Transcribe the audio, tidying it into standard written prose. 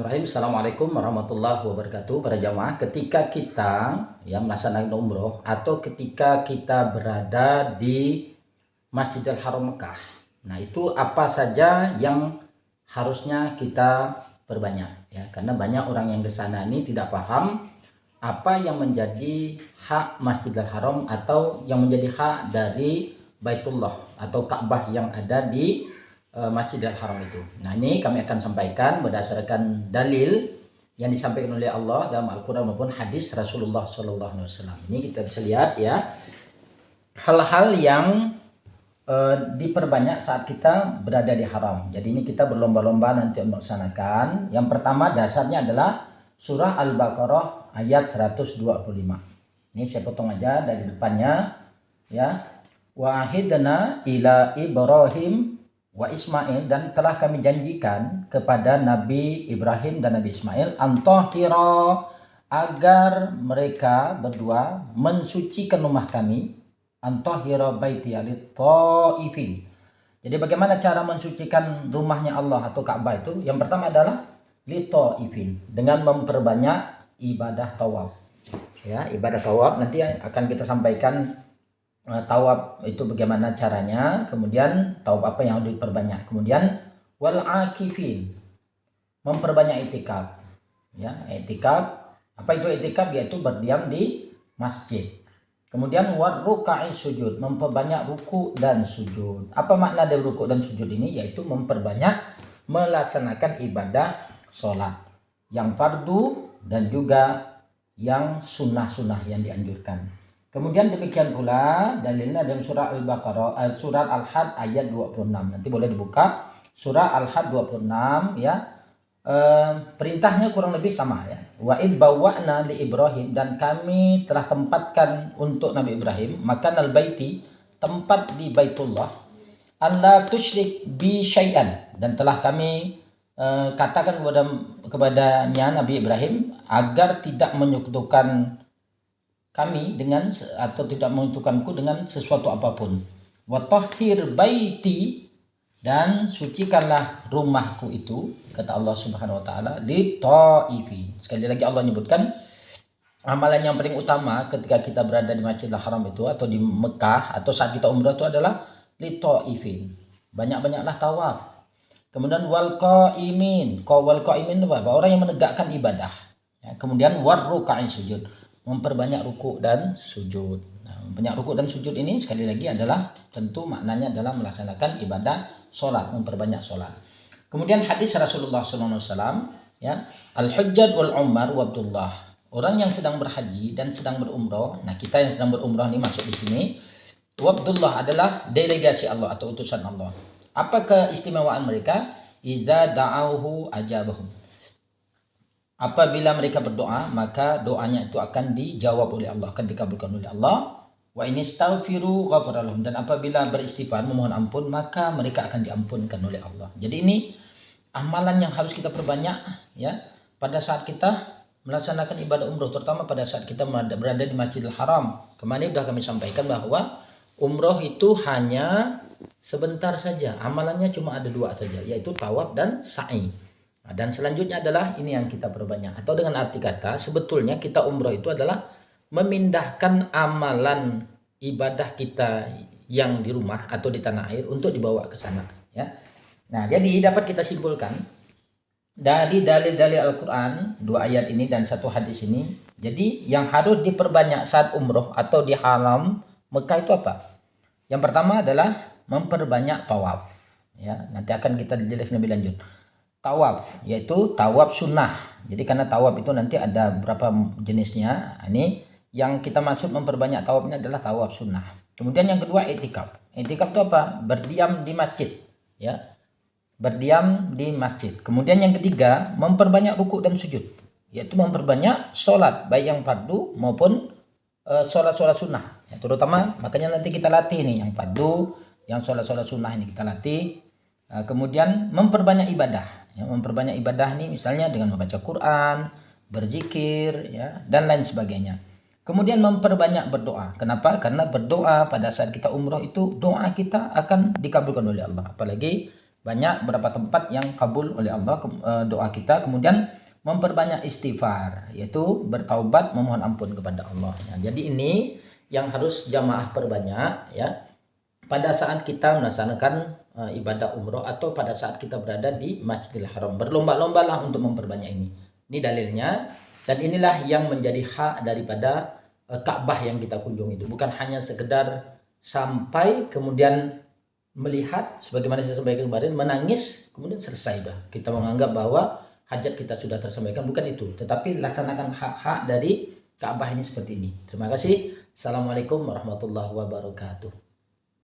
Bismillahirrahmanirrahim. Assalamualaikum warahmatullahi wabarakatuh. Para jamaah, ketika kita melaksanakan umroh atau ketika kita berada di Masjidil Haram Mekah, nah itu apa saja yang harusnya kita perbanyak ya, karena banyak orang yang ke sana ini tidak paham apa yang menjadi hak Masjidil Haram atau yang menjadi hak dari Baitullah atau Ka'bah yang ada di Masjidil Haram itu. Nah, ini kami akan sampaikan berdasarkan dalil yang disampaikan oleh Allah dalam Al-Quran maupun hadis Rasulullah SAW. Ini kita bisa lihat ya, hal-hal yang diperbanyak saat kita berada di haram. Jadi ini kita berlomba-lomba nanti melaksanakan. Yang pertama dasarnya adalah surah Al-Baqarah ayat 125. Ini saya potong aja dari depannya ya. Wa ahidna ila Ibrahim wa Ismail, dan telah kami janjikan kepada Nabi Ibrahim dan Nabi Ismail antahira, agar mereka berdua mensucikan rumah kami, antahira baiti lit-taifin. Jadi bagaimana cara mensucikan rumahnya Allah atau Ka'bah itu? Yang pertama adalah lit-taifin, dengan memperbanyak ibadah tawaf. Ya, ibadah tawaf nanti akan kita sampaikan. Tawaf itu bagaimana caranya, kemudian tawaf apa yang harus diperbanyak, kemudian wal akifin, memperbanyak itikaf ya. Itikaf, apa itu itikaf? Yaitu berdiam di masjid. Kemudian war ruka'i sujud, memperbanyak ruku dan sujud. Apa makna dari ruku dan sujud ini? Yaitu memperbanyak melaksanakan ibadah sholat yang fardu dan juga yang sunnah-sunnah yang dianjurkan. Kemudian demikian pula dalilnya dalam surah Al-Baqarah, surah Al-Had ayat 26. Nanti boleh dibuka surah Al-Had 26 ya. Perintahnya kurang lebih sama ya. Wa id bawwa'na li Ibrahim, dan kami telah tempatkan untuk Nabi Ibrahim makan al-baiti, tempat di Baitullah, alla tusyrik bi syai'an, dan telah kami katakan kepadanya Nabi Ibrahim agar tidak menyekutukan kami dengan, atau tidak menentukanku dengan sesuatu apapun. Wa tahhir baiti, dan sucikanlah rumahku itu, kata Allah Subhanahu wa taala, li taifin. Sekali lagi Allah menyebutkan amalan yang paling utama ketika kita berada di Masjidil Haram itu atau di Mekah atau saat kita umrah itu adalah li taifin. Banyak-banyaklah tawaf. Kemudian wal qaimin. Wal qaimin apa? Orang yang menegakkan ibadah. Ya, kemudian war ruka'i sujud, memperbanyak ruku dan sujud. Nah, banyak ruku dan sujud ini sekali lagi adalah tentu maknanya adalah melaksanakan ibadah sholat, memperbanyak sholat. Kemudian hadis Rasulullah SAW ya, al-hujjat wal umar wa Abdullah, orang yang sedang berhaji dan sedang berumrah. Nah, kita yang sedang berumrah ini masuk di sini. Wa Abdullah adalah delegasi Allah atau utusan Allah. Apa keistimewaan mereka? Idza da'auhu ajabahum. Apabila mereka berdoa, maka doanya itu akan dijawab oleh Allah, akan dikabulkan oleh Allah. Wa inistaghfiru ghafara lahum, dan apabila beristighfar memohon ampun, maka mereka akan diampunkan oleh Allah. Jadi ini amalan yang harus kita perbanyak ya pada saat kita melaksanakan ibadah umroh, terutama pada saat kita berada di Masjidil Haram. Kemarin sudah kami sampaikan bahwa umroh itu hanya sebentar saja, amalannya cuma ada dua saja, yaitu tawaf dan sa'i. Dan selanjutnya adalah ini yang kita perbanyak, atau dengan arti kata sebetulnya kita umroh itu adalah memindahkan amalan ibadah kita yang di rumah atau di tanah air untuk dibawa ke sana ya. Nah, jadi dapat kita simpulkan dari dalil-dalil Al-Quran, dua ayat ini dan satu hadis ini, jadi yang harus diperbanyak saat umroh atau di haram Mekah itu apa? Yang pertama adalah memperbanyak tawaf ya. Nanti akan kita jelaskan lebih lanjut. Tawaf, yaitu tawaf sunnah. Jadi karena tawaf itu nanti ada beberapa jenisnya. Ini yang kita maksud memperbanyak tawafnya adalah tawaf sunnah. Kemudian yang kedua itikaf. Itikaf itu apa? Berdiam di masjid, ya. Berdiam di masjid. Kemudian yang ketiga memperbanyak ruku dan sujud, yaitu memperbanyak sholat baik yang fardu maupun sholat-sholat sunnah. Ya, terutama makanya nanti kita latih nih yang fardu, yang sholat-sholat sunnah ini kita latih. Kemudian memperbanyak ibadah. Ya, memperbanyak ibadah nih misalnya dengan membaca Quran, berzikir ya, dan lain sebagainya. Kemudian memperbanyak berdoa. Kenapa? Karena berdoa pada saat kita umroh itu doa kita akan dikabulkan oleh Allah. Apalagi banyak berapa tempat yang kabul oleh Allah doa kita. Kemudian memperbanyak istighfar, yaitu bertaubat, memohon ampun kepada Allah. Ya, jadi ini yang harus jamaah perbanyak ya pada saat kita melaksanakan ibadah umroh atau pada saat kita berada di Masjidil Haram. Berlomba-lombalah untuk memperbanyak ini. Ini dalilnya, dan inilah yang menjadi hak daripada Ka'bah yang kita kunjungi itu. Bukan hanya sekedar sampai kemudian melihat sebagaimana saya sampaikan kemarin, menangis kemudian selesai dah. Kita menganggap bahwa hajat kita sudah tersampaikan, bukan itu. Tetapi laksanakan hak-hak dari Ka'bah ini seperti ini. Terima kasih. Assalamualaikum warahmatullahi wabarakatuh.